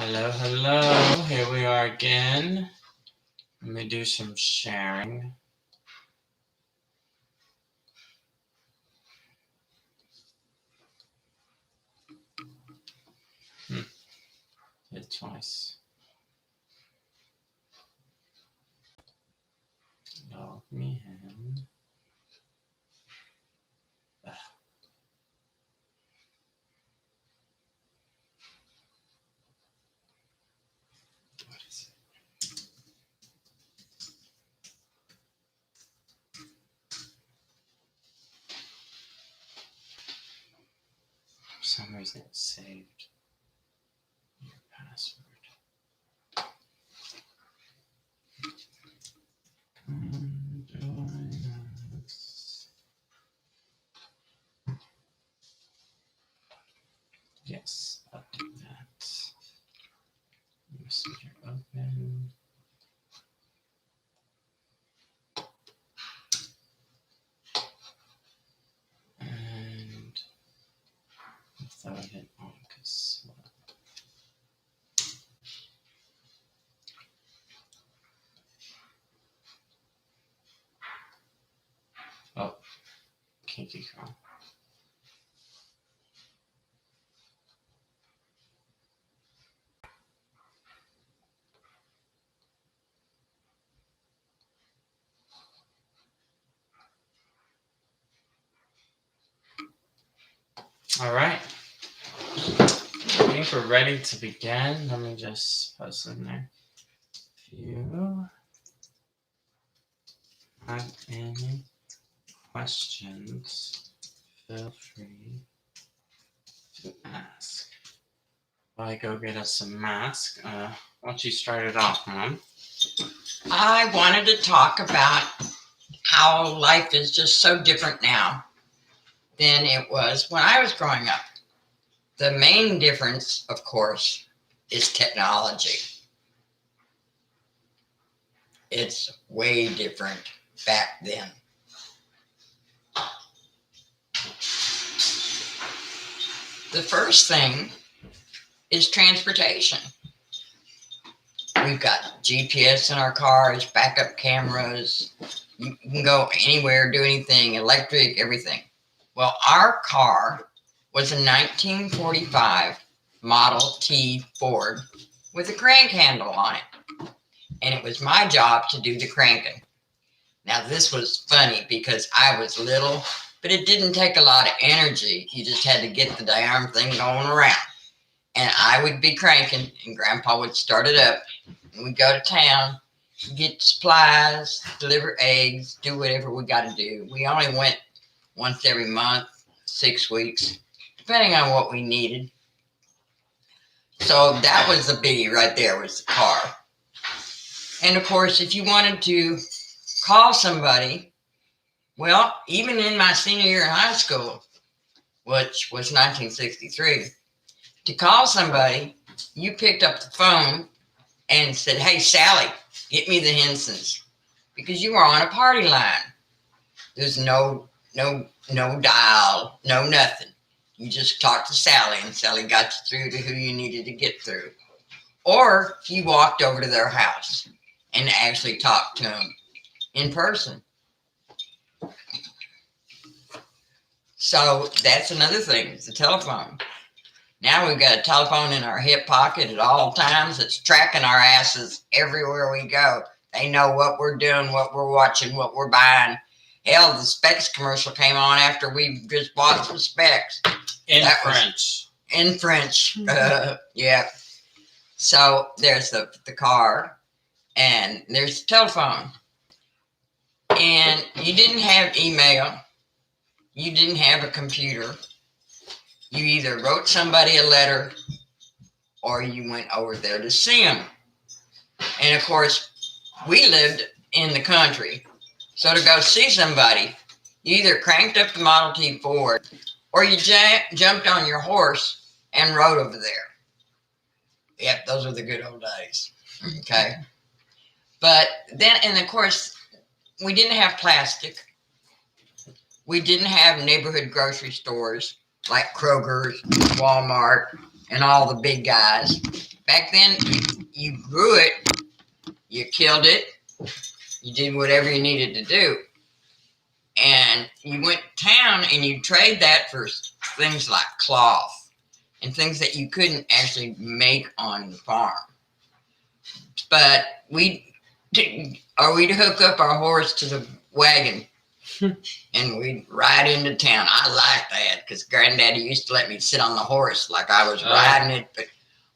Hello, hello. Here we are again. Let me do some sharing. Did twice. Log me in. What is it? For some reason it saved your password. Join us. Yes, I'll do that. Messenger open. And I'll throw it on because oh, Kinky Karl. All right. I think we're ready to begin. Let me just post in there. If you have any questions, feel free to ask. While I go get us some masks, why don't you start it off, Mom? I wanted to talk about how life is just so different now than it was when I was growing up. The main difference, of course, is technology. It's way different back then. The first thing is transportation. We've got GPS in our cars, backup cameras. You can go anywhere, do anything, electric, everything. Well, our car was a 1945 Model T Ford with a crank handle on it. And it was my job to do the cranking. Now, this was funny because I was little, but it didn't take a lot of energy. You just had to get the damn thing going around. And I would be cranking, and Grandpa would start it up. And we'd go to town, get supplies, deliver eggs, do whatever we got to do. We only went once every month, 6 weeks, depending on what we needed. So that was the biggie right there, was the car. And of course, if you wanted to call somebody, well, even in my senior year in high school, which was 1963, to call somebody, you picked up the phone and said, "Hey, Sally, get me the Hensons," because you were on a party line. There's no dial, no nothing. You just talked to Sally, and Sally got you through to who you needed to get through. Or you walked over to their house and actually talked to them in person. So that's another thing, is the telephone. Now we've got a telephone in our hip pocket at all times. It's tracking our asses everywhere we go. They know what we're doing, what we're watching, what we're buying. Hell, the Specs commercial came on after we just bought some Specs. In French. In French. Yeah. So there's the car, and there's the telephone. And you didn't have email. You didn't have a computer. You either wrote somebody a letter or you went over there to see them. And of course, we lived in the country. So to go see somebody, you either cranked up the Model T Ford or you jumped on your horse and rode over there. Yep, those were the good old days. Okay. But then, and of course, we didn't have plastic. We didn't have neighborhood grocery stores like Kroger's, Walmart, and all the big guys. back then, you grew it, you killed it, you did whatever you needed to do. And you went to town and you trade that for things like cloth and things that you couldn't actually make on the farm. But we'd hook up our horse to the wagon and we'd ride into town. I liked that because Granddaddy used to let me sit on the horse like I was riding it, but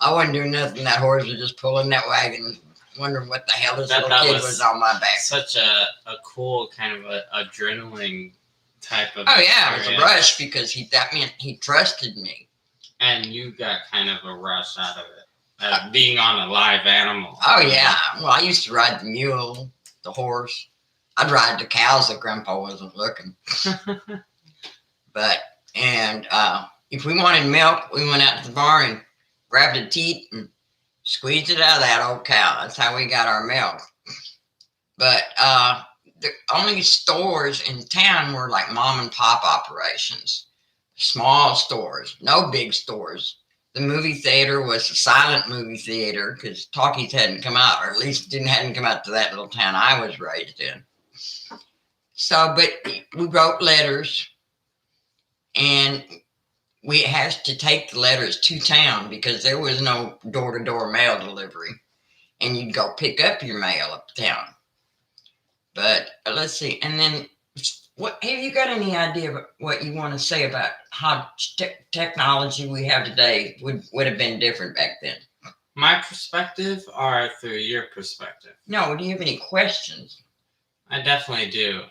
I wasn't doing nothing. That horse was just pulling that wagon, wondering what the hell this little kid was on my back. Such a cool kind of a adrenaline type of. Oh yeah, it was a rush because that meant he trusted me. And you got kind of a rush out of it, being on a live animal. Oh yeah, well I used to ride the mule, the horse. I'd ride the cows if Grandpa wasn't looking. If we wanted milk, we went out to the barn and grabbed a teat and squeezed it out of that old cow. That's how we got our milk. But the only stores in town were like mom and pop operations, small stores, no big stores. The movie theater was a silent movie theater because talkies hadn't come out, or at least hadn't come out to that little town I was raised in. So, but we wrote letters, and we had to take the letters to town because there was no door-to-door mail delivery, and you'd go pick up your mail uptown. But let's see, and then what have you got any idea of what you want to say about how technology we have today would have been different back then? My perspective, or through your perspective? No, do you have any questions? I definitely do.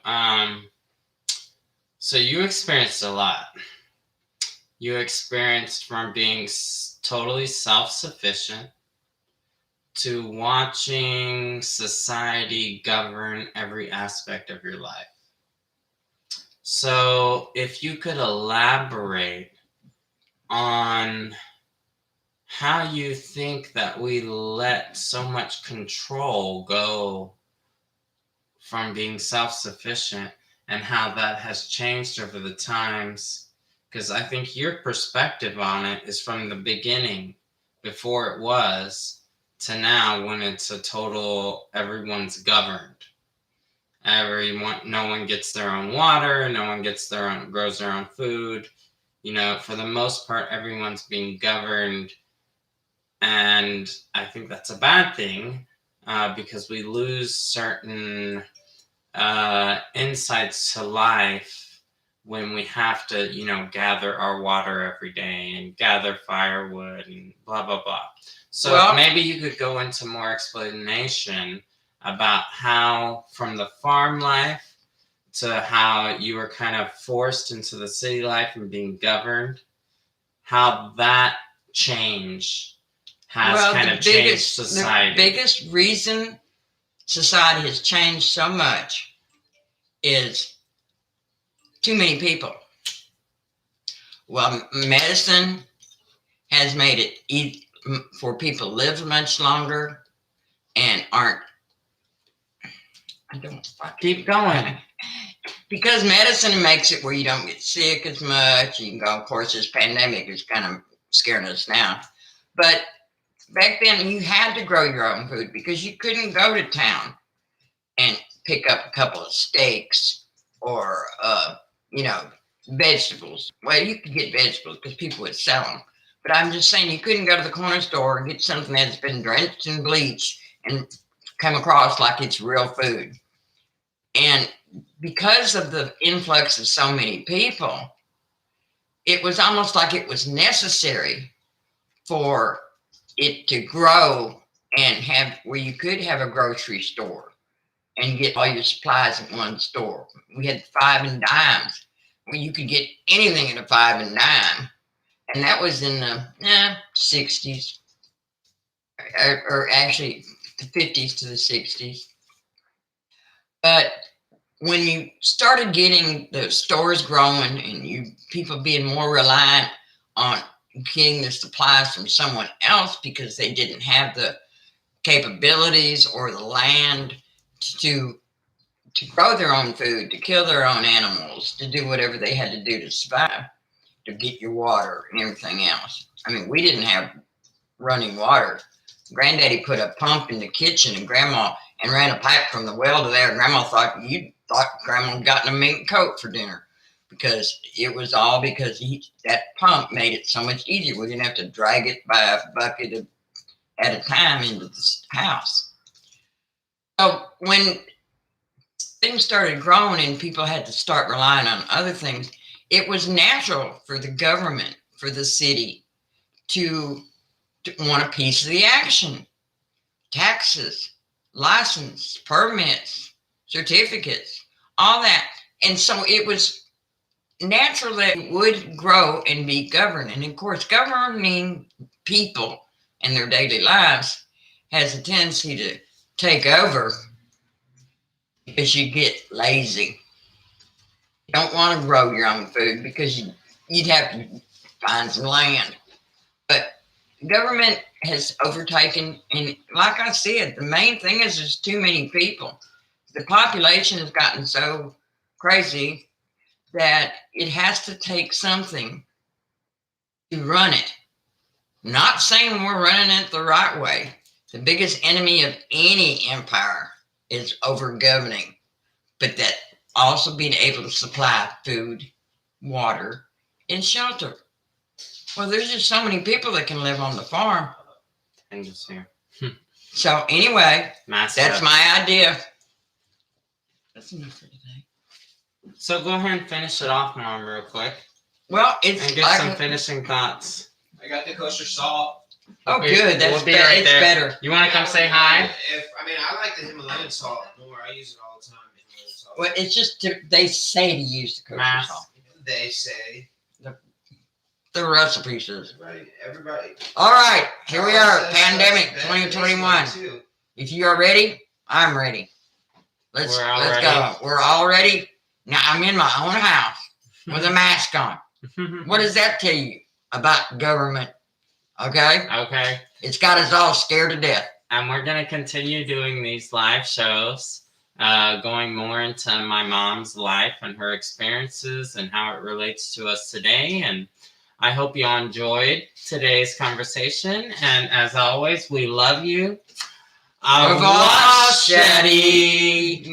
So you experienced a lot. You experienced from being totally self-sufficient to watching society govern every aspect of your life. So if you could elaborate on how you think that we let so much control go from being self-sufficient and how that has changed over the times, because I think your perspective on it is from the beginning, before it was, to now when it's a total, everyone's governed. No one gets their own water, no one grows their own food. You know, for the most part, everyone's being governed. And I think that's a bad thing because we lose certain insights to life when we have to, gather our water every day and gather firewood and blah, blah, blah. So maybe you could go into more explanation about how from the farm life to how you were kind of forced into the city life and being governed, how that change has changed society. The biggest reason society has changed so much is too many people. Well, medicine has made it easy for people to live much longer and keep going. Because medicine makes it where you don't get sick as much. You can go, of course, this pandemic is kind of scaring us now. But back then, you had to grow your own food because you couldn't go to town and pick up a couple of steaks or, vegetables. Well, you could get vegetables because people would sell them. But I'm just saying you couldn't go to the corner store and get something that's been drenched in bleach and come across like it's real food. And because of the influx of so many people, it was almost like it was necessary for it to grow and have where you could have a grocery store and get all your supplies at one store. We had 5 and dimes where you could get anything at a 5 and dime. And that was in the 60s, or actually the 50s to the 60s. But when you started getting the stores growing and people being more reliant on getting the supplies from someone else because they didn't have the capabilities or the land to grow their own food, to kill their own animals, to do whatever they had to do to survive, to get your water and everything else. I mean, we didn't have running water Granddaddy put a pump in the kitchen and Grandma and ran a pipe from the well to there. Grandma thought Grandma had gotten a mink coat for dinner because it was all because that pump made it so much easier. We didn't have to drag it by a bucket at a time into the house. So when things started growing and people had to start relying on other things, it was natural for the government, for the city to want a piece of the action. Taxes, license, permits, certificates, all that. And so it was natural that it would grow and be governed. And of course, governing people and their daily lives has a tendency to take over because you get lazy. You don't want to grow your own food because you'd have to find some land. But government has overtaken, and like I said, the main thing is there's too many people. The population has gotten so crazy that it has to take something to run it. Not saying we're running it the right way. The biggest enemy of any empire is over-governing, but that also being able to supply food, water, and shelter. Well, there's just so many people that can live on the farm. And just here. So anyway, that's my idea. That's enough for today. So go ahead and finish it off, Mom, real quick. Well, it's and get some finishing thoughts. I got the kosher salt. Oh, good. That's be right it's there. better. You want to come say hi? I like the Himalayan salt more. I use it all the time. Himalayan salt. Well, it's just they say to use the kosher salt. They say. The recipe says. Right. Everybody. All right. Here we are. Pandemic 2021. If you are ready, I'm ready. Let's go. We're all ready. Now I'm in my own house with a mask on. What does that tell you about government? Okay? Okay. It's got us all scared to death. And we're going to continue doing these live shows, going more into my mom's life and her experiences and how it relates to us today. And I hope you all enjoyed today's conversation. And as always, we love you. Au revoir, Shetty.